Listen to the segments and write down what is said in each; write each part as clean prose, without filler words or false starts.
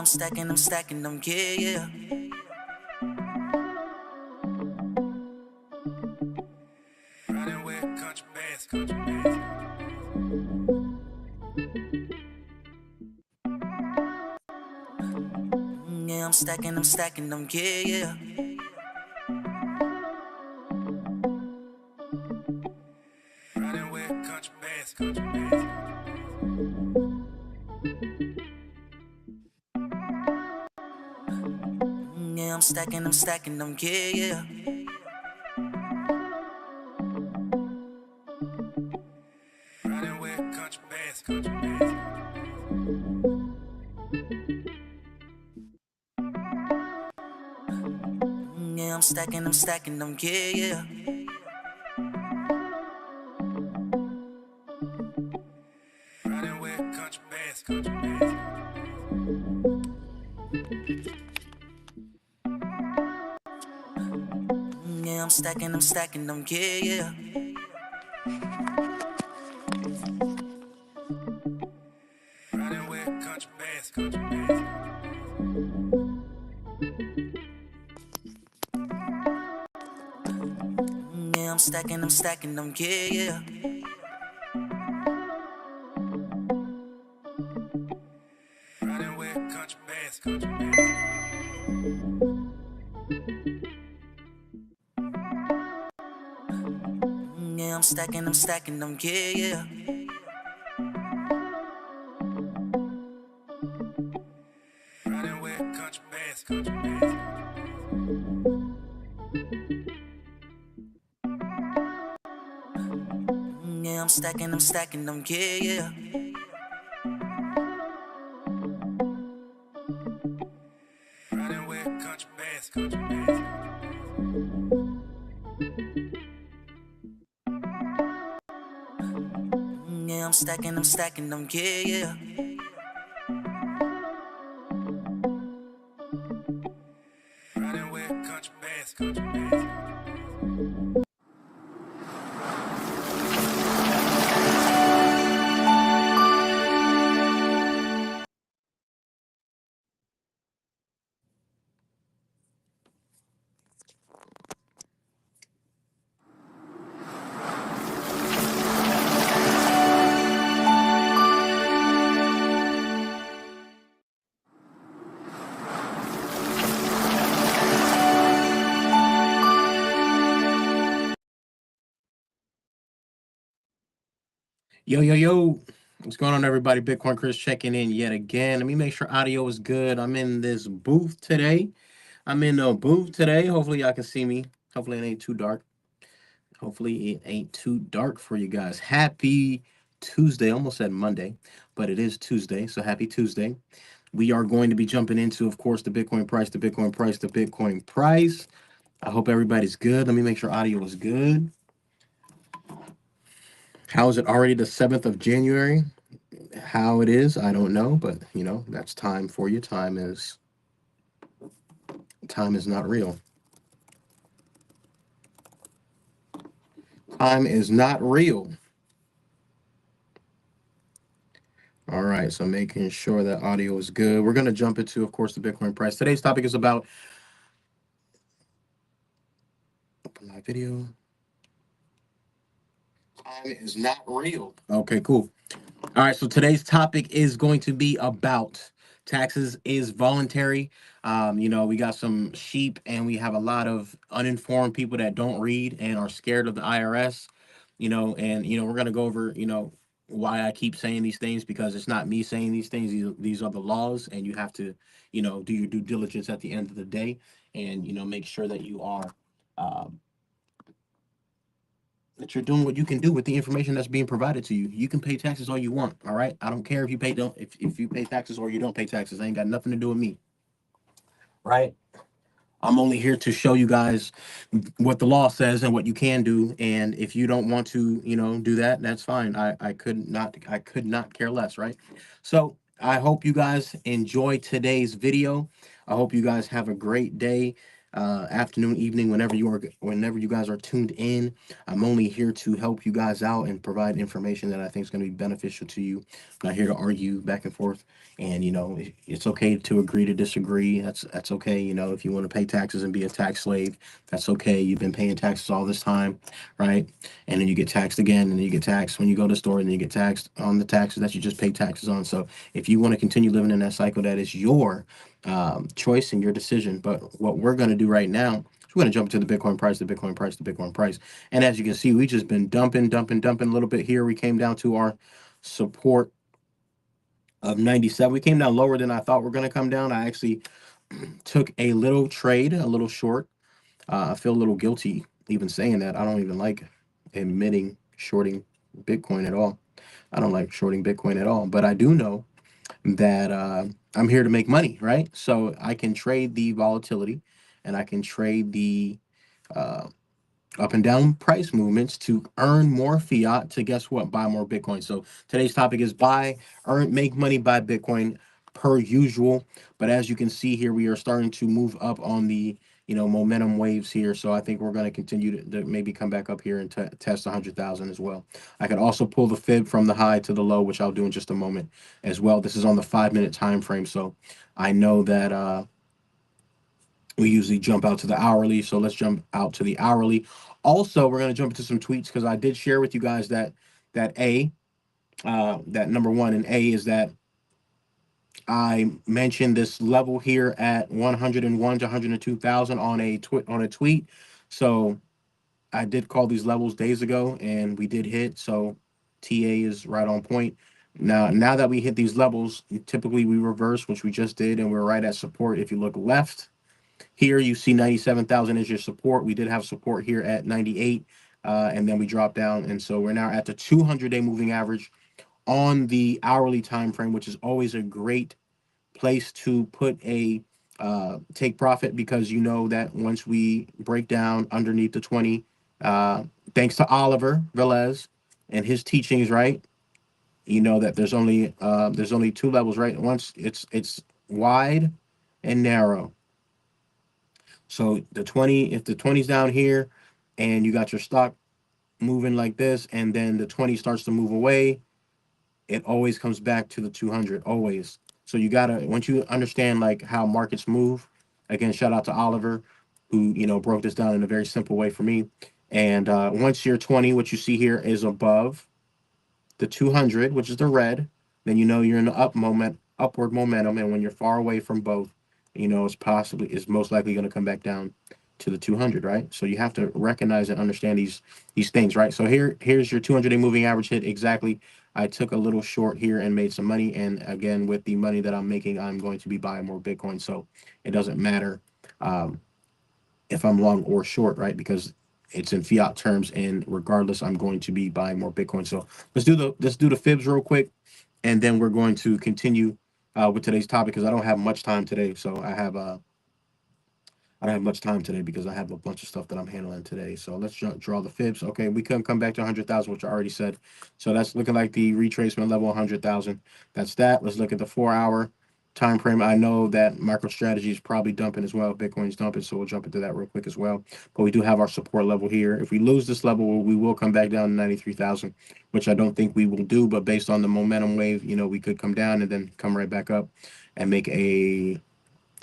I'm stacking them, yeah, yeah. Running with country bands, country bands. Yeah, I'm stacking them, yeah, yeah. Running with country bands, country bands. Yeah, I'm stacking them, yeah, yeah. Running with country bands, country bands. Yeah, I'm stacking them, yeah, yeah. Running with country bands, country bands. Yeah, I'm stacking them, yeah, yeah. Running with country bands, country bands. Yeah, I'm stacking them, yeah, yeah. Running with country bands, country bands. Yeah, I'm stacking them, yeah, yeah. Running with country bands, country bands. Yeah, I'm stacking them, yeah, yeah. Running with country bands, country bands. Yeah, I'm stacking them, yeah, yeah. Running with country bands, country bands. Yo, yo, yo. What's going on, everybody? Bitcoin Chris checking in yet again. Let me make sure audio is good. I'm in this booth today. Hopefully, y'all can see me. Hopefully, it ain't too dark. Hopefully, it ain't too dark for you guys. Happy Tuesday. Almost said Monday, but it is Tuesday. So, happy Tuesday. We are going to be jumping into, of course, the Bitcoin price, the Bitcoin price, the Bitcoin price. I hope everybody's good. Let me make sure audio is good. How is it already the 7th of January? How it is, I don't know, but that's time for you. Time is not real. Time is not real. All right, so making sure that audio is good. We're going to jump into, of course, the Bitcoin price. Today's topic is about open live video. Time is not real. Okay, cool. All right, so today's topic is going to be about taxes is voluntary. We got some sheep and we have a lot of uninformed people that don't read and are scared of the IRS. We're gonna go over, why I keep saying these things because it's not me saying these things. These are the laws, and you have to, do your due diligence at the end of the day, and make sure that you are. Um, that you're doing what you can do with the information that's being provided to you. You can pay taxes all you want, all right? I don't care if you pay don't if you pay taxes or you don't pay taxes. It ain't got nothing to do with me, right? I'm only here to show you guys what the law says and what you can do. And if you don't want to, do that, that's fine. I could not care less, right? So I hope you guys enjoy today's video. I hope you guys have a great day. afternoon, evening, whenever you guys are tuned in. I'm only here to help you guys out and provide information that I think is going to be beneficial to you. I'm not here to argue back and forth. And it's okay to agree to disagree. That's okay. If you want to pay taxes and be a tax slave, that's okay. You've been paying taxes all this time, right? And then you get taxed again, and then you get taxed when you go to the store, and then you get taxed on the taxes that you just paid taxes on. So if you want to continue living in that cycle, that is your choice and your decision. But what we're going to do right now is we're going to jump to the Bitcoin price, the Bitcoin price, the Bitcoin price. And as you can see, we just been dumping, dumping, dumping a little bit here. We came down to our support of 97. We came down lower than I thought we're going to come down. I actually took a little trade, a little short. I feel a little guilty even saying that. I don't even like admitting shorting Bitcoin at all. I don't like shorting Bitcoin at all. But I do know that I'm here to make money, right? So I can trade the volatility, and I can trade the uh, up and down price movements to earn more fiat to, guess what, buy more Bitcoin. So today's topic is make money, buy Bitcoin per usual. But as you can see here, we are starting to move up on the momentum waves here. So I think we're going to continue to maybe come back up here and test 100,000 as well. I could also pull the fib from the high to the low, which I'll do in just a moment as well. This is on the 5 minute time frame. So I know that we usually jump out to the hourly, so let's jump out to the hourly. Also, we're going to jump into some tweets because I did share with you guys that number one in A is that I mentioned this level here at 101 to 102,000 on a tweet. So I did call these levels days ago, and we did hit. So TA is right on point. Now that we hit these levels, typically we reverse, which we just did, and we're right at support. If you look left, here you see 97,000 is your support. We did have support here at 98, and then we dropped down. And so we're now at the 200-day moving average on the hourly time frame, which is always a great place to put a take profit, because you know that once we break down underneath the 20, uh, thanks to Oliver Velez and his teachings, right? You know that there's only two levels, right? Once it's wide and narrow. So the 20, if the 20's down here and you got your stock moving like this, and then the 20 starts to move away, it always comes back to the 200, always. So you gotta, once you understand like how markets move, again, shout out to Oliver, who, broke this down in a very simple way for me. And once your 20, what you see here is above the 200, which is the red, then you know you're in the upward momentum. And when you're far away from both, it's most likely going to come back down to the 200, right? So you have to recognize and understand these things, right? So here's your 200-day moving average hit exactly. I took a little short here and made some money, and again, with the money that I'm making, I'm going to be buying more Bitcoin. So it doesn't matter um, if I'm long or short, right? Because it's in fiat terms, and regardless, I'm going to be buying more Bitcoin. So let's do the fibs real quick, and then we're going to continue with today's topic, because I don't have much time today. So I don't have much time today because I have a bunch of stuff that I'm handling today. So let's draw the fibs. Okay, we couldn't come back to 100,000, which I already said. So that's looking like the retracement level 100,000. That's that. Let's look at the 4 hour time frame. I know that MicroStrategy is probably dumping as well. Bitcoin's dumping, so we'll jump into that real quick as well. But we do have our support level here. If we lose this level, we will come back down to 93,000, which I don't think we will do. But based on the momentum wave, we could come down and then come right back up and make a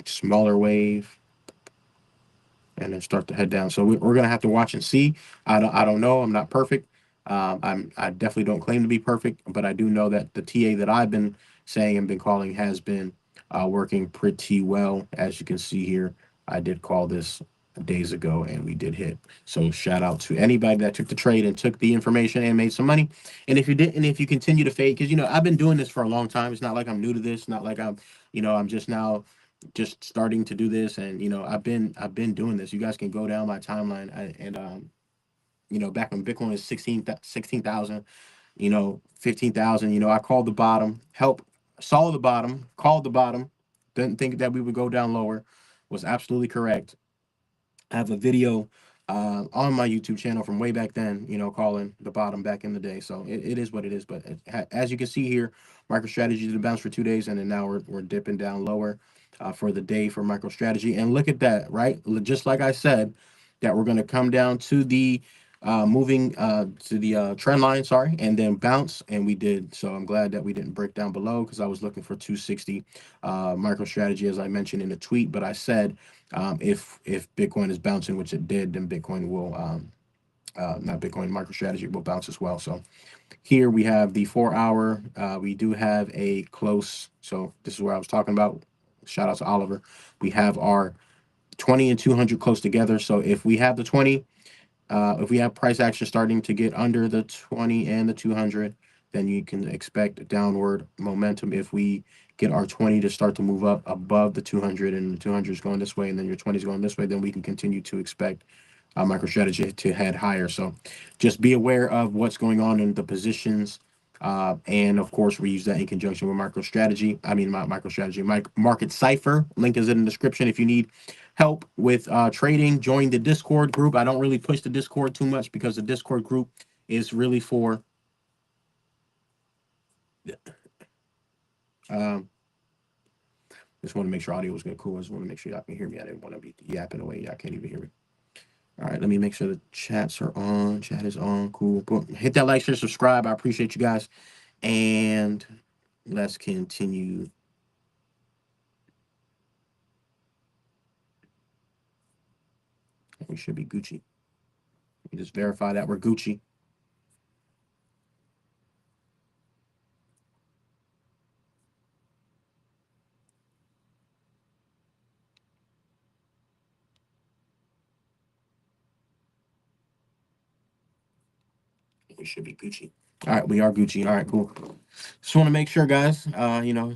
smaller wave and then start to head down. So we're gonna have to watch and see. I don't know. I'm not perfect. I definitely don't claim to be perfect, but I do know that the TA that I've been saying and been calling has been working pretty well. As you can see here, I did call this days ago, and we did hit. So shout out to anybody that took the trade and took the information and made some money. And if you didn't, if you continue to fade, because I've been doing this for a long time. It's not like I'm new to this. Not like I'm just now just starting to do this. And I've been doing this. You guys can go down my timeline, and back when Bitcoin was 16,000, 15,000, I called the bottom, saw the bottom, called the bottom, didn't think that we would go down lower, was absolutely correct. I have a video on my YouTube channel from way back then, calling the bottom back in the day. So it is what it is. But as you can see here, MicroStrategy did bounce for 2 days, and then now we're dipping down lower. for the day for MicroStrategy. And look at that, right? Just like I said, that we're going to come down to the moving to the trend line, sorry, and then bounce, and we did. So I'm glad that we didn't break down below because I was looking for 260 MicroStrategy as I mentioned in the tweet. But I said if Bitcoin is bouncing, which it did, then Bitcoin will not Bitcoin MicroStrategy will bounce as well. So here we have the 4 hour. We do have a close. So this is where I was talking about. Shout out to Oliver. We have our 20 and 200 close together. So if we have the 20, if we have price action starting to get under the 20 and the 200, then you can expect downward momentum. If we get our 20 to start to move up above the 200 and the 200 is going this way and then your 20 is going this way, then we can continue to expect MicroStrategy to head higher. So just be aware of what's going on in the positions. And of course, we use that in conjunction with MicroStrategy. I mean, not MicroStrategy, Market Cipher. Link is in the description if you need help with trading. Join the Discord group. I don't really push the Discord too much because the Discord group is really for um, just want to make sure audio was good. Cool. I just want to make sure y'all can hear me. I didn't want to be yapping away. Y'all can't even hear me. All right, let me make sure the chats are on. Chat is on. Cool. Boom. Hit that like, share, subscribe. I appreciate you guys. And let's continue. We should be Gucci. We just verify that we're Gucci. We should be Gucci. All right, we are Gucci. All right, cool. Just want to make sure, guys.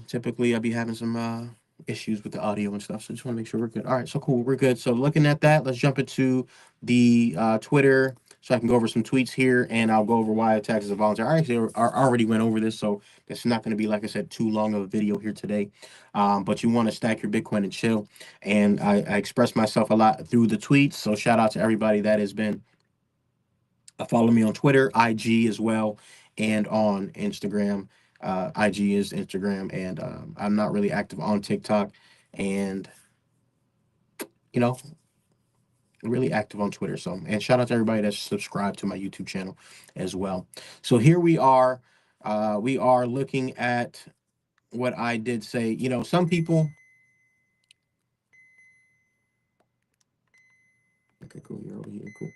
Typically I'll be having some issues with the audio and stuff, so just want to make sure we're good. All right, so cool, we're good. So looking at that, let's jump into the Twitter, so I can go over some tweets here, and I'll go over why taxes are voluntary. I already went over this, so it's not going to be, like I said, too long of a video here today. But you want to stack your Bitcoin and chill, and I express myself a lot through the tweets. So shout out to everybody that has been follow me on Twitter, IG as well, and on Instagram. IG is Instagram, and I'm not really active on TikTok, and you know, really active on Twitter. So, and shout out to everybody that's subscribed to my YouTube channel as well. So here we are. We are looking at what I did say. Some people. Okay, cool. You're over here. Cool.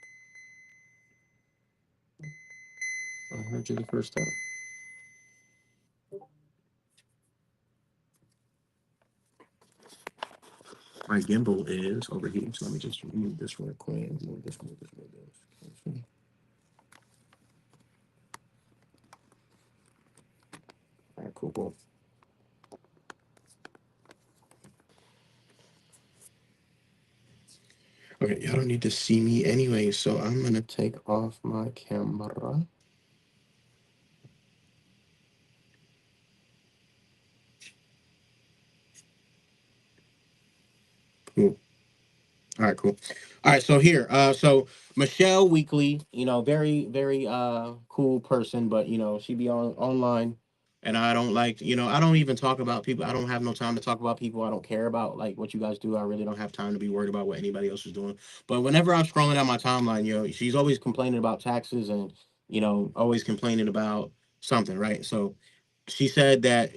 I heard you the first time. My gimbal is overheating, so let me just remove this real quick. Move this, move this, move this. All right, cool, cool. Okay, y'all don't need to see me anyway, so I'm gonna take off my camera. Cool. All right, cool. All right, so here, so Michelle Weekly, very, very cool person, but she be on online, and I don't like, I don't even talk about people. I don't have no time to talk about people. I don't care about like what you guys do. I really don't have time to be worried about what anybody else is doing. But whenever I'm scrolling down my timeline, she's always complaining about taxes and always complaining about something, right? So she said that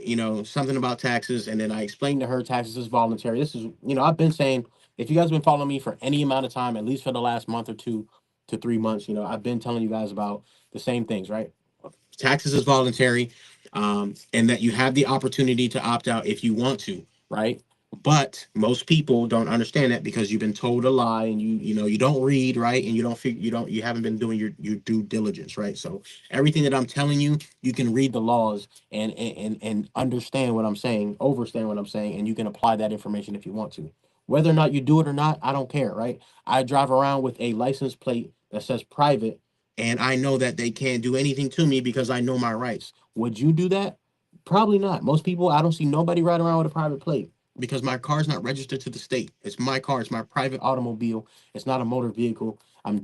something about taxes, and then I explained to her taxes is voluntary. This is I've been saying, if you guys have been following me for any amount of time, at least for the last month or 2 to 3 months, I've been telling you guys about the same things, right? Taxes is voluntary, and that you have the opportunity to opt out if you want to, right? But most people don't understand that because you've been told a lie, and you don't read, right, and you haven't been doing your due diligence, right? So everything that I'm telling you, you can read the laws and understand what I'm saying, overstand what I'm saying, and you can apply that information if you want to. Whether or not you do it or not, I don't care, right? I drive around with a license plate that says private, and I know that they can't do anything to me because I know my rights. Would you do that? Probably not. Most people, I don't see nobody riding around with a private plate because my car's not registered to the state. It's my car. It's my private automobile. It's not a motor vehicle. I'm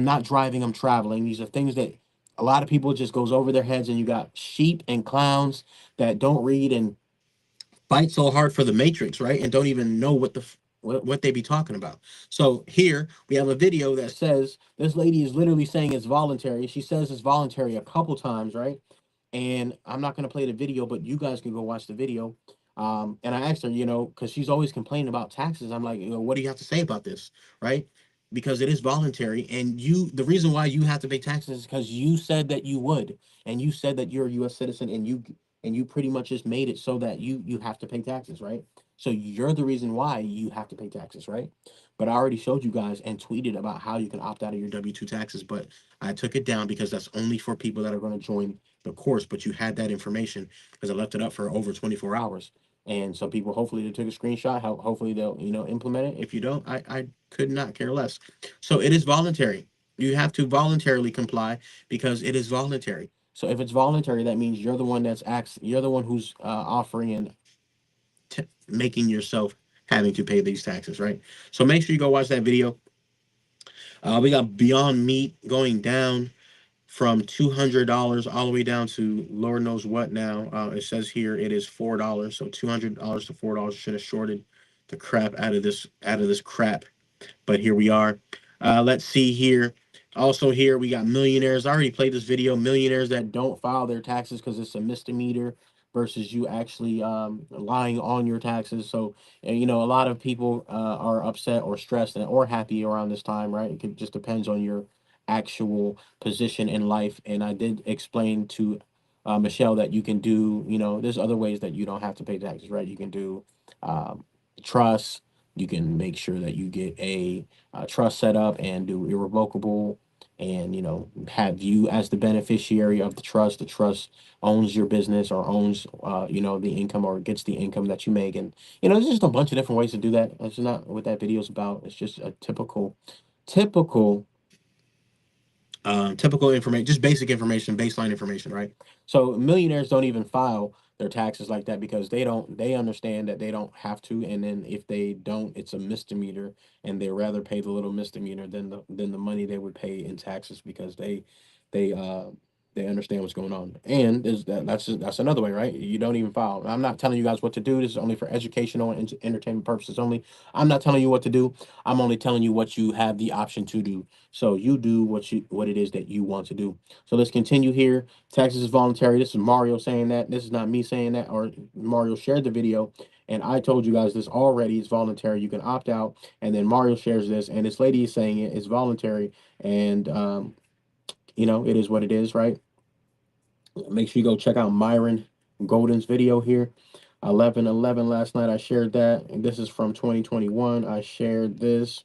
not driving. I'm traveling. These are things that a lot of people just goes over their heads, and you got sheep and clowns that don't read and fight so hard for the Matrix, right? And don't even know what they be talking about. So here we have a video that says this lady is literally saying it's voluntary. She says it's voluntary a couple times, right? And I'm not going to play the video, but you guys can go watch the video. And I asked her, because she's always complaining about taxes. I'm like, what do you have to say about this, right? Because it is voluntary, and the reason why you have to pay taxes is because you said that you would, and you said that you're a U.S. citizen, and you pretty much just made it so that you have to pay taxes, right? So you're the reason why you have to pay taxes, right? But I already showed you guys and tweeted about how you can opt out of your W-2 taxes, but I took it down because that's only for people that are going to join the course. But you had that information because I left it up for over 24 hours. And so people, hopefully they took a screenshot. Hopefully they'll, implement it. If you don't, I could not care less. So it is voluntary. You have to voluntarily comply because it is voluntary. So if it's voluntary, that means you're the one you're the one who's offering and making yourself having to pay these taxes, right? So make sure you go watch that video. We got Beyond Meat going down from $200 all the way down to Lord knows what now. It says here it is $4. So $200 to $4 should have shorted the crap out of this crap. But here we are. Let's see here. Also here we got millionaires. I already played this video. Millionaires that don't file their taxes because it's a misdemeanor versus you actually lying on your taxes. So and, a lot of people are upset or stressed or happy around this time, right? Just depends on your actual position in life. And I did explain to Michelle that you can do, there's other ways that you don't have to pay taxes, right? You can do um, trust. You can make sure that you get a trust set up and do irrevocable, and have you as the beneficiary of the trust. The trust owns your business or owns the income or gets the income that you make. And there's just a bunch of different ways to do that. That's not what that video is about. It's just a typical typical information, just basic information, baseline information, right? So millionaires don't even file their taxes like that because they understand that they don't have to, and then if they don't, it's a misdemeanor, and they rather pay the little misdemeanor than the money they would pay in taxes because they uh they understand what's going on. And that's another way, right? You don't even file. I'm not telling you guys what to do. This is only for educational and entertainment purposes only. I'm not telling you what to do. I'm only telling you what you have the option to do. So you do what it is that you want to do. So let's continue here. Taxes is voluntary. This is Mario saying that. This is not me saying that, or Mario shared the video. And I told you guys this already. It's voluntary. You can opt out. And then Mario shares this, and this lady is saying it's voluntary. And it is what it is, right? Make sure you go check out Myron Golden's video here. 11/11 last night I shared that. And this is from 2021. I shared this.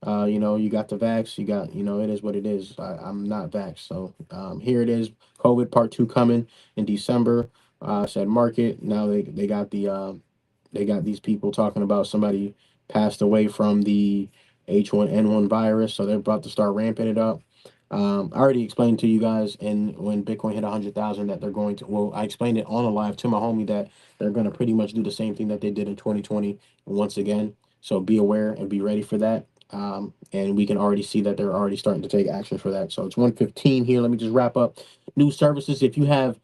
You got the vax, you got, it is what it is. I'm not vax. So here it is. COVID part two coming in December. Said market. Now they got these people talking about somebody passed away from the H1N1 virus. So they're about to start ramping it up. I already explained to you guys, and when Bitcoin hit 100,000, that they're going to. Well, I explained it on a live to my homie that they're going to pretty much do the same thing that they did in 2020 once again. So be aware and be ready for that. And we can already see that they're already starting to take action for that. So it's 1:15 here. Let me just wrap up. New services. If you have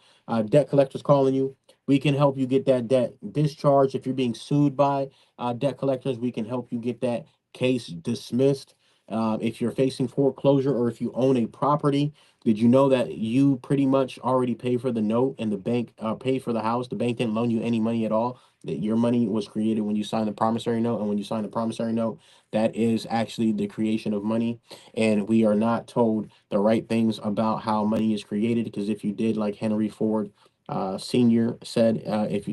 debt collectors calling you, we can help you get that debt discharged. If you're being sued by debt collectors, we can help you get that case dismissed. If you're facing foreclosure or if you own a property, did you know that you pretty much already paid for the note and the bank paid for the house? The bank didn't loan you any money at all. That your money was created when you signed the promissory note, and when you sign the promissory note, that is actually the creation of money. And we are not told the right things about how money is created, because if you did, like Henry Ford Senior said, if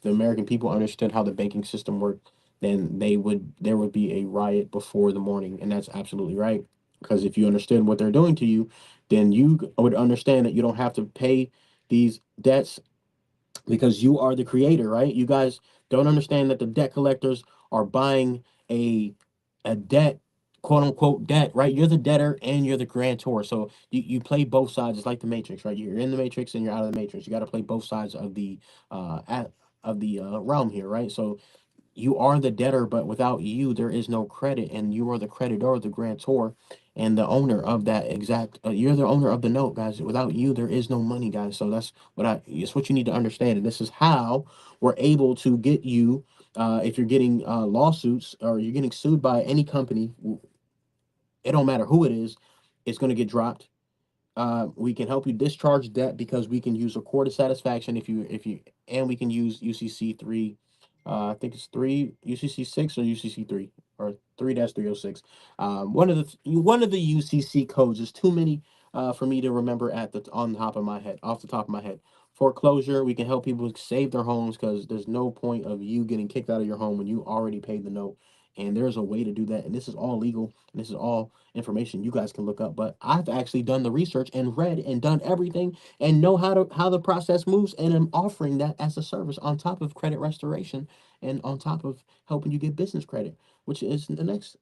the American people understood how the banking system worked, then there would be a riot before the morning. And that's absolutely right. Because if you understood what they're doing to you, then you would understand that you don't have to pay these debts because you are the creator, right? You guys don't understand that the debt collectors are buying a debt, quote unquote debt, right? You're the debtor and you're the grantor. So you play both sides. It's like the Matrix, right? You're in the Matrix and you're out of the Matrix. You got to play both sides of the realm here, right? So you are the debtor, but without you, there is no credit, and you are the creditor, the grantor, and the owner of that exact. You're the owner of the note, guys. Without you, there is no money, guys. So that's what I. It's what you need to understand, and this is how we're able to get you. If you're getting lawsuits or you're getting sued by any company, it don't matter who it is, it's going to get dropped. We can help you discharge debt because we can use a court of satisfaction and we can use UCC 3. I think it's 3 UCC 6 or UCC 3 or 3-306. One of the UCC codes is too many for me to remember at the on the top of my head, off the top of my head. Foreclosure, we can help people save their homes because there's no point of you getting kicked out of your home when you already paid the note. And there's a way to do that. And this is all legal. And this is all information you guys can look up. But I've actually done the research and read and done everything and know how the process moves. And I'm offering that as a service on top of credit restoration and on top of helping you get business credit, which is the next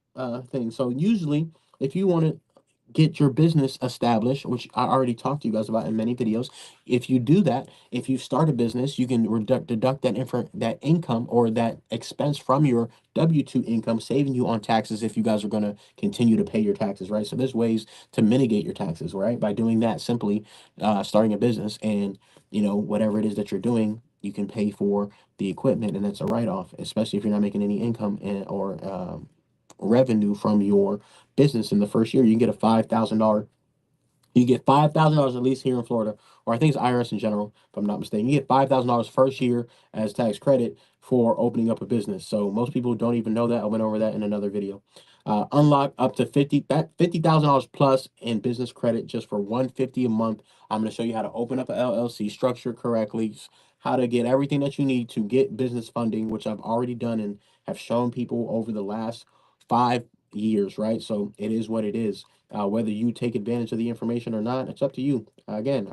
thing. So usually, if you want to get your business established, which I already talked to you guys about in many videos. If you do that, if you start a business, you can deduct that income or that expense from your W-2 income, saving you on taxes if you guys are going to continue to pay your taxes, right? So there's ways to mitigate your taxes, right? By doing that, simply starting a business and, whatever it is that you're doing, you can pay for the equipment and that's a write-off, especially if you're not making any income or revenue from your business in the first year. You can get a $5,000. You get $5,000 at least here in Florida, or I think it's IRS in general, if I'm not mistaken. You get $5,000 first year as tax credit for opening up a business. So most people don't even know that. I went over that in another video. Unlock up to $50,000 plus in business credit just for $150 a month. I'm going to show you how to open up an LLC, structure correctly, how to get everything that you need to get business funding, which I've already done and have shown people over the last 5 years. Right, so it is what it is. Whether you take advantage of the information or not, it's up to you. Again,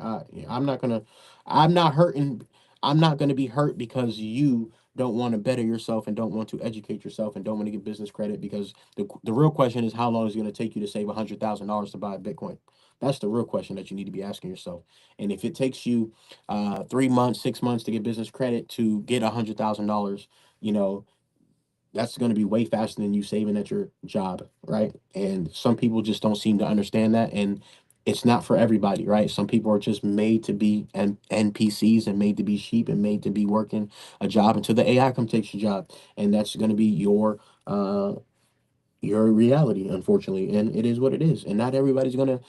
I'm not hurting. I'm not gonna be hurt because you don't want to better yourself and don't want to educate yourself and don't want to get business credit because the real question is how long is it going to take you to save $100,000 to buy Bitcoin? That's the real question that you need to be asking yourself. And if it takes you 3 months, 6 months to get business credit to get $100,000, you know that's going to be way faster than you saving at your job, right? And some people just don't seem to understand that, and it's not for everybody, right? Some people are just made to be NPCs and made to be sheep and made to be working a job until the AI come takes your job, and that's going to be your reality, unfortunately, and it is what it is. And not everybody's gonna,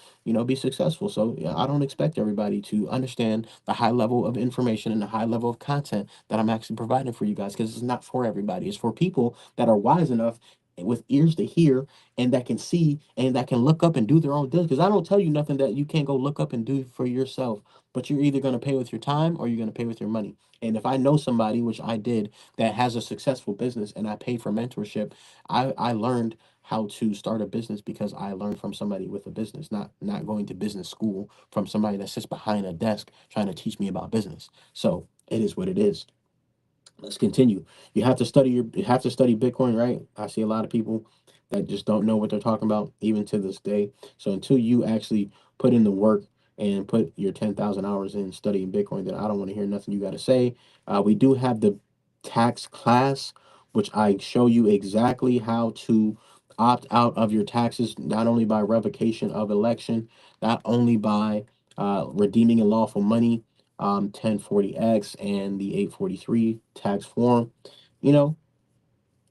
be successful. So yeah, I don't expect everybody to understand the high level of information and the high level of content that I'm actually providing for you guys, because it's not for everybody. It's for people that are wise enough with ears to hear and that can see and that can look up and do their own thing. Because I don't tell you nothing that you can't go look up and do for yourself. But you're either going to pay with your time or you're going to pay with your money. And if I know somebody, which I did, that has a successful business and I paid for mentorship, I learned how to start a business because I learned from somebody with a business, not going to business school from somebody that sits behind a desk trying to teach me about business. So it is what it is. Let's continue. You have to study Bitcoin, right? I see a lot of people that just don't know what they're talking about, even to this day. So until you actually put in the work and put your 10,000 hours in studying Bitcoin, then I don't want to hear nothing you got to say. We do have the tax class, which I show you exactly how to opt out of your taxes, not only by revocation of election, not only by redeeming unlawful money, 1040X and the 843 tax form. You know,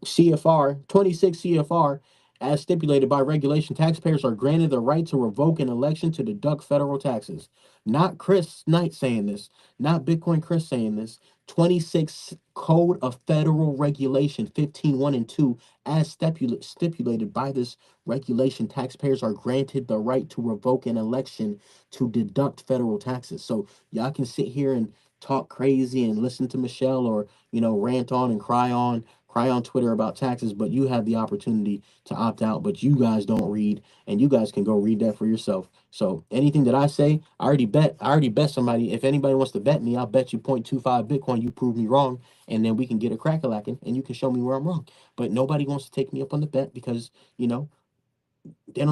CFR 26 CFR, as stipulated by regulation, taxpayers are granted the right to revoke an election to deduct federal taxes. Not Chris Knight saying this, not Bitcoin Chris saying this. 26 Code of Federal Regulation 15.1 and 2, as stipulated by this regulation, taxpayers are granted the right to revoke an election to deduct federal taxes. So y'all can sit here and talk crazy and listen to Michelle or rant on and cry on Twitter about taxes, but you have the opportunity to opt out, but you guys don't read, and you guys can go read that for yourself. So anything that I say, I already bet somebody. If anybody wants to bet me, I'll bet you 0.25 Bitcoin, you prove me wrong, and then we can get a crack-a-lacking, and you can show me where I'm wrong. But nobody wants to take me up on the bet because, they don't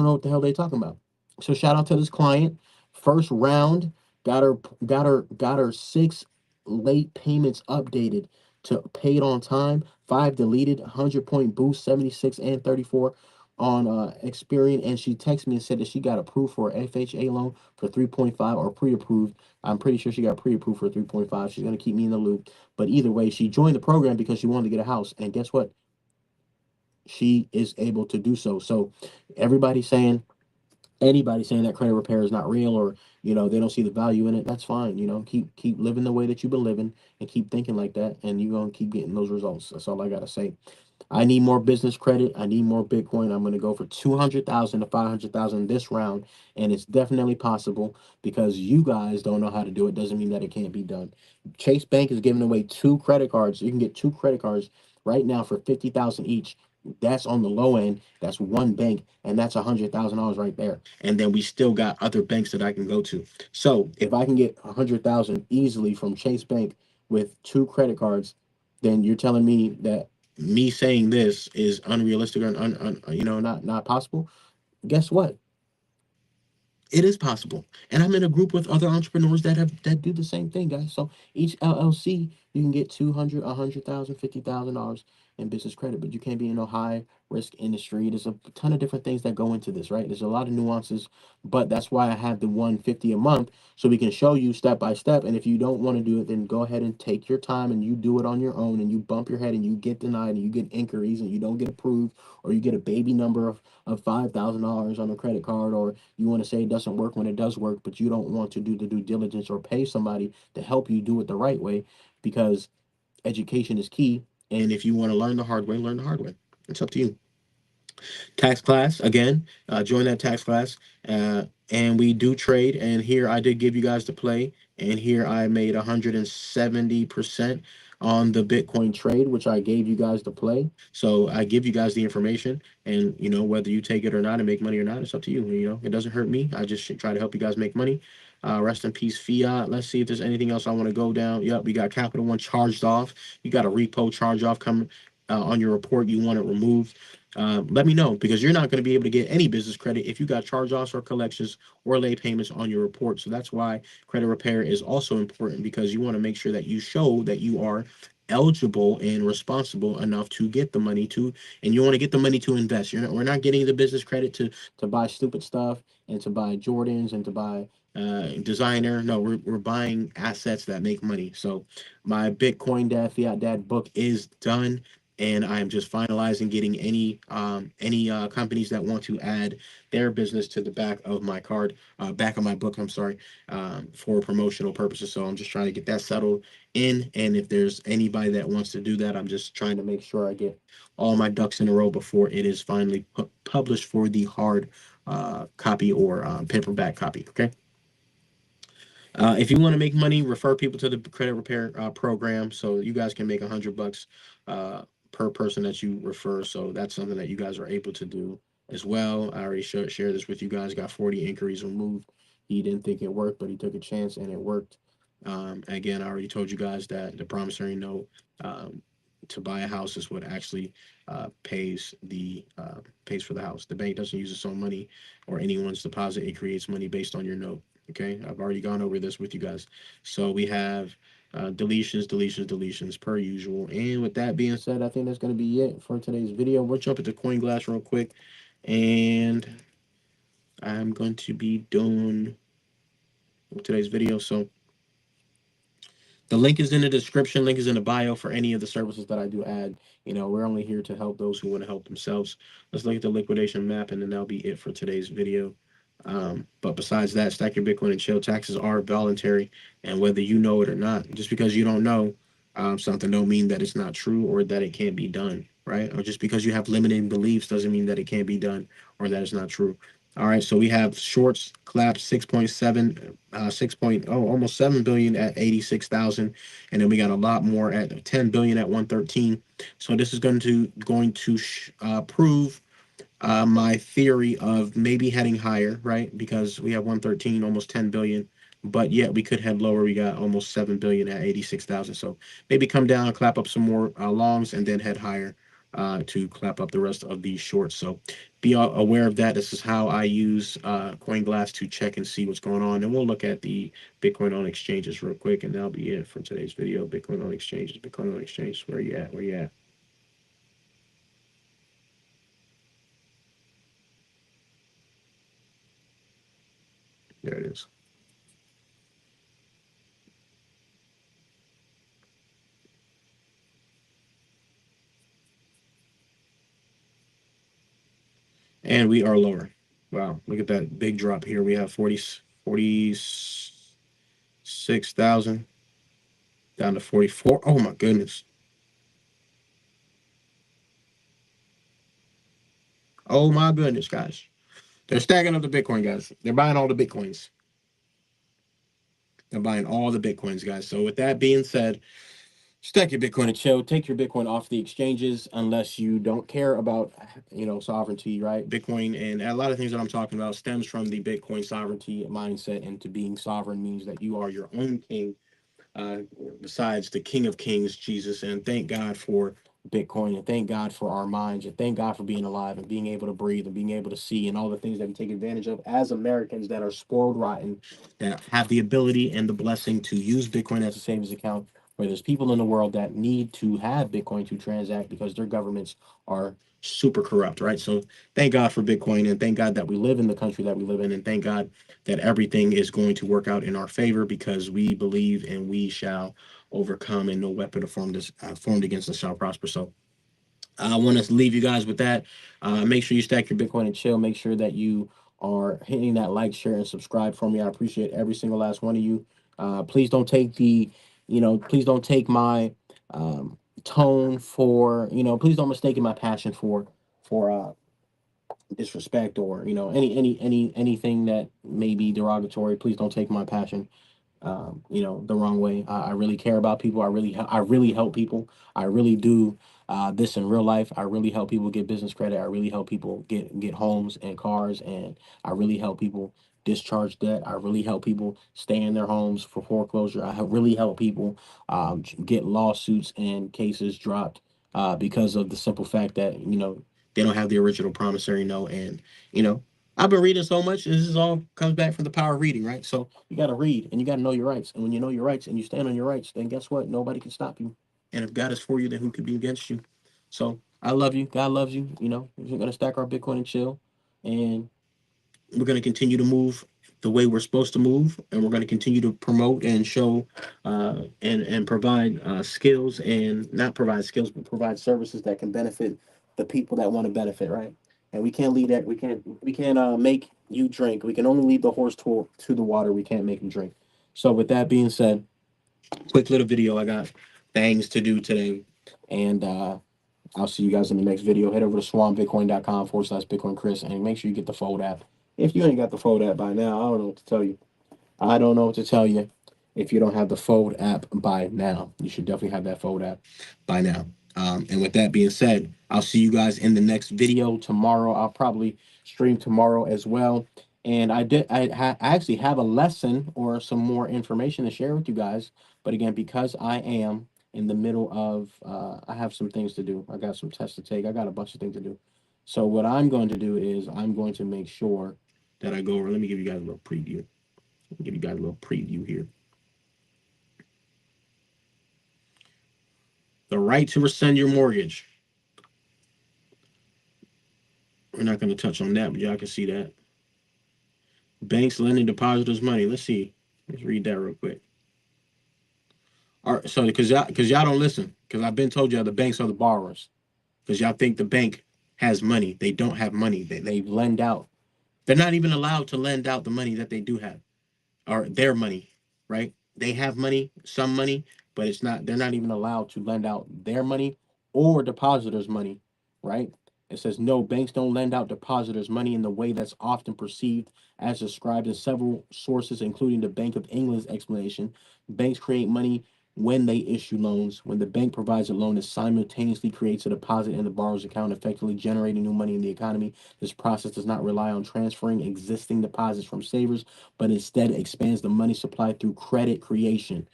know what the hell they're talking about. So shout out to this client. First round, got her 6 late payments updated. to paid on time, 5 deleted, 100-point boost, 76 and 34 on Experian. And she texted me and said that she got approved for a FHA loan for 3.5 or pre-approved. I'm pretty sure she got pre-approved for 3.5. She's going to keep me in the loop. But either way, she joined the program because she wanted to get a house. And guess what? She is able to do so. So everybody's saying, anybody saying that credit repair is not real, or they don't see the value in it, that's fine. Keep living the way that you've been living, and keep thinking like that, and you're gonna keep getting those results. That's all I gotta say. I need more business credit. I need more Bitcoin. I'm going to go for 200,000 to 500,000 this round, and it's definitely possible. Because you guys don't know how to do it doesn't mean that it can't be done. Chase Bank is giving away two credit cards. You can get two credit cards right now for 50,000 each. That's on the low end. That's one bank, and that's $100,000 right there. And then we still got other banks that I can go to. So if I can get 100,000 easily from Chase Bank with two credit cards, then you're telling me that me saying this is unrealistic, or not possible. Guess what? It is possible, and I'm in a group with other entrepreneurs that do the same thing, guys. So each LLC, you can get 200, 100,000, $50,000 in business credit, but you can't be in a high risk industry. There's a ton of different things that go into this, right? There's a lot of nuances, but that's why I have the 150 a month, so we can show you step by step. And if you don't want to do it, then go ahead and take your time and you do it on your own, and you bump your head and you get denied and you get inquiries and you don't get approved, or you get a baby number of $5,000 on a credit card, or you want to say it doesn't work when it does work, but you don't want to do the due diligence or pay somebody to help you do it the right way, because education is key. And if you want to learn the hard way, learn the hard way. It's up to you. Tax class again. Join that tax class. And we do trade. And here I did give you guys the play. And here I made 170% on the Bitcoin trade, which I gave you guys the play. So I give you guys the information, and whether you take it or not and make money or not, it's up to you. It doesn't hurt me. I just should try to help you guys make money. Rest in peace, Fiat. Let's see if there's anything else I want to go down. Yep, we got Capital One charged off. You got a repo charge off coming on your report. You want it removed. Let me know, because you're not going to be able to get any business credit if you got charge-offs or collections or late payments on your report. So that's why credit repair is also important, because you want to make sure that you show that you are eligible and responsible enough to get the money to, and you want to get the money to invest. We're not getting the business credit to buy stupid stuff and to buy Jordans and to buy designer. No, we're buying assets that make money. So my Bitcoin Dad, Fiat Dad book is done, and I'm just finalizing getting any companies that want to add their business to the back of my card, back of my book. I'm sorry, for promotional purposes. So I'm just trying to get that settled in, and if there's anybody that wants to do that, I'm just trying to make sure I get all my ducks in a row before it is finally published for the hard copy or paperback copy. Okay. If you want to make money, refer people to the credit repair program, so you guys can make $100 uh, per person that you refer. So that's something that you guys are able to do as well. I already shared this with you guys. Got 40 inquiries removed. He didn't think it worked, but he took a chance and it worked. Again, I already told you guys that the promissory note to buy a house is what actually pays for the house. The bank doesn't use its own money or anyone's deposit. It creates money based on your note. Okay, I've already gone over this with you guys. So we have deletions per usual. And with that being said, I think that's going to be it for today's video. We'll jump into Coin Glass real quick, and I'm going to be doing today's video. So the link is in the description. Link is in the bio for any of the services that I do add. We're only here to help those who want to help themselves. Let's look at the liquidation map, and then that'll be it for today's video. But besides that, stack your Bitcoin and chill. Taxes are voluntary, and whether you know it or not, just because you don't know something, don't mean that it's not true or that it can't be done, right? Or just because you have limiting beliefs doesn't mean that it can't be done or that it's not true. All right, so we have shorts collapsed 6.7, 6.0, almost 7 billion at 86,000, and then we got a lot more at 10 billion at 113. So this is going to prove my theory of maybe heading higher, right? Because we have 113, almost 10 billion, but yet we could head lower. We got almost 7 billion at 86,000. So maybe come down, clap up some more longs, and then head higher. to clap up the rest of these shorts. So be aware of that. This is how I use CoinGlass to check and see what's going on. And we'll look at the Bitcoin on exchanges real quick, and that'll be it for today's video. Bitcoin on exchanges, Bitcoin on exchanges. Where you at? Where you at? There it is. And we are lower. Wow, look at that big drop here. We have 46,000 down to 44. Oh my goodness. Oh my goodness, guys. They're stacking up the Bitcoin, guys. They're buying all the Bitcoins. They're buying all the Bitcoins, guys. So with that being said, stack your Bitcoin and chill. Take your Bitcoin off the exchanges unless you don't care about, sovereignty, right? Bitcoin and a lot of things that I'm talking about stems from the Bitcoin sovereignty mindset, and to being sovereign means that you are your own king, uh, besides the King of Kings, Jesus. And thank God for Bitcoin, and thank God for our minds, and thank God for being alive and being able to breathe and being able to see, and all the things that we take advantage of as Americans that are spoiled rotten, that have the ability and the blessing to use Bitcoin as a savings account. Where there's people in the world that need to have Bitcoin to transact because their governments are super corrupt, right? So thank God for Bitcoin, and thank God that we live in the country that we live in, and thank God that everything is going to work out in our favor because we believe and we shall overcome, and no weapon formed against us shall prosper. So I want to leave you guys with that. Make sure you stack your Bitcoin and chill. Make sure that you are hitting that like, share, and subscribe for me. I appreciate every single last one of you. Please don't take please don't take my tone for, please don't mistake my passion for disrespect, or anything that may be derogatory. Please don't take my passion the wrong way. I really care about people. I really help people. I really do this in real life. I really help people get business credit. I really help people get homes and cars, and I really help people discharge debt. I really help people stay in their homes for foreclosure. Really help people get lawsuits and cases dropped because of the simple fact that they don't have the original promissory note. And you know I've been reading so much. This is all comes back from the power of reading, right? So you got to read, and you got to know your rights. And when you know your rights and you stand on your rights, then guess what? Nobody can stop you. And if God is for you, then who could be against you? So I love you. God loves you. We're gonna stack our Bitcoin and chill, and we're going to continue to move the way we're supposed to move, and we're going to continue to promote and show and provide skills, and not provide skills, but provide services that can benefit the people that want to benefit, right? And we can't lead that. We can't make you drink. We can only lead the horse to the water. We can't make him drink. So with that being said, quick little video. I got things to do today, and I'll see you guys in the next video. Head over to swanbitcoin.com/Bitcoin Chris, and make sure you get the Fold app. If you ain't got the Fold app by now, I don't know what to tell you. I don't know what to tell you. If you don't have the Fold app by now, you should definitely have that Fold app by now. And with that being said, I'll see you guys in the next video tomorrow. I'll probably stream tomorrow as well. And I actually have a lesson or some more information to share with you guys. But again, because I am in the middle of, I have some things to do. I got some tests to take. I got a bunch of things to do. So what I'm going to do is I'm going to make sure that I go over. Let me give you guys a little preview. Give you guys a little preview here. The right to rescind your mortgage. We're not going to touch on that, but y'all can see that. Banks lending depositors money. Let's see. Let's read that real quick. All right, so because y'all don't listen, because I've been told y'all the banks are the borrowers, because y'all think the bank has money. They don't have money. They lend out. They're not even allowed to lend out the money that they do have, or their money, right? They have money, some money, but it's not. They're not even allowed to lend out their money or depositors' money, right? It says no, banks don't lend out depositors' money in the way that's often perceived, as described in several sources, including the Bank of England's explanation. Banks create money when they issue loans. When the bank provides a loan, it simultaneously creates a deposit in the borrower's account, effectively generating new money in the economy. This process does not rely on transferring existing deposits from savers, but instead expands the money supply through credit creation.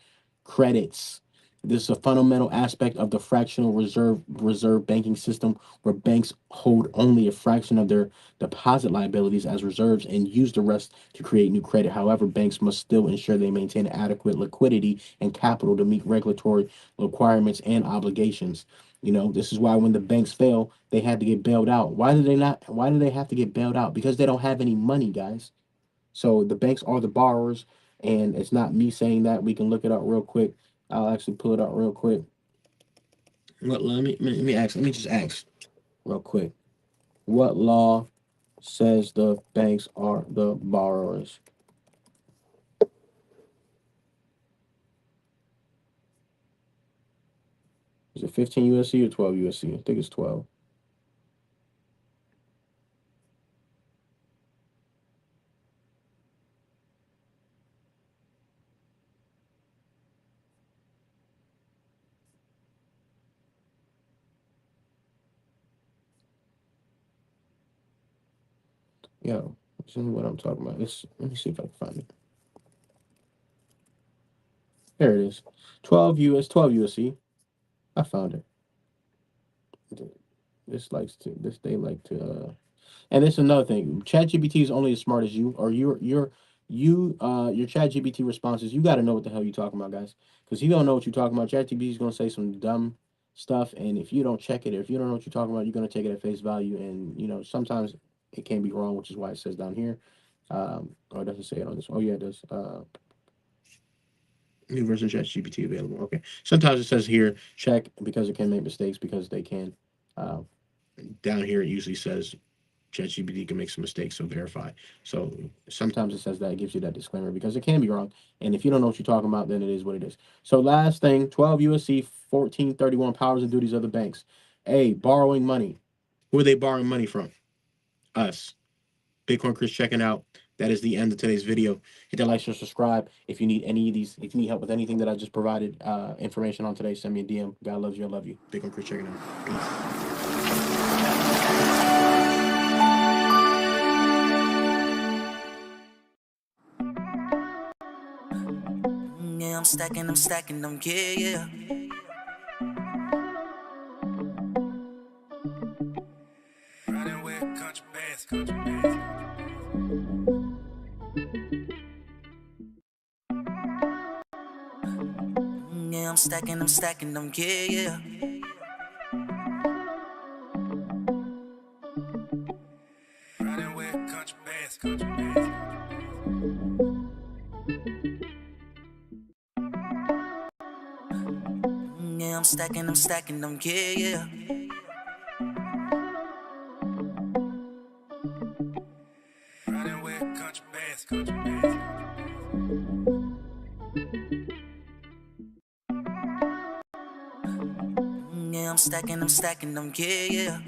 Credits. This is a fundamental aspect of the fractional reserve banking system, where banks hold only a fraction of their deposit liabilities as reserves and use the rest to create new credit. However, banks must still ensure they maintain adequate liquidity and capital to meet regulatory requirements and obligations. This is why when the banks fail, they had to get bailed out. Why do they not? Why do they have to get bailed out? Because they don't have any money, guys. So the banks are the borrowers, and it's not me saying that. We can look it up real quick. I'll actually pull it up real quick. Let me just ask real quick. What law says the banks are the borrowers? Is it 15 USC or 12 USC? I think it's 12. Yo, this is what I'm talking about. Let me see if I can find it. There it is. 12 USC. I found it. This they like to And it's another thing. ChatGPT is only as smart as you, or your ChatGPT responses. You got to know what the hell you're talking about, guys. Because you don't know what you're talking about. ChatGPT is gonna say some dumb stuff, and if you don't check it, or if you don't know what you're talking about, you're gonna take it at face value. And sometimes it can be wrong, which is why it says down here. Or it doesn't say it on this. Oh yeah, it does. New version of ChatGPT available. Okay. Sometimes it says here check because it can make mistakes because they can. Uh, Down here it usually says ChatGPT can make some mistakes, so verify. So sometimes it says that, it gives you that disclaimer because it can be wrong. And if you don't know what you're talking about, then it is what it is. So last thing, 12 USC 1431, powers and duties of the banks. A, borrowing money. Who are they borrowing money from? Us. Bitcoin Chris checking out. That is the end of today's video. Hit that like, share, subscribe. If you need any of these, if you need help with anything that I just provided information on today, send me a DM. God loves you. I love you. Bitcoin Chris checking out. Peace. Yeah, I'm stacking them, yeah, yeah. Riding with country bass, country bass. Yeah, I'm stacking them, yeah, yeah. Riding with country bass, country bass. Yeah, I'm stacking them, yeah, yeah. Riding with country bass, country bass. Yeah, I'm stacking them, yeah, yeah.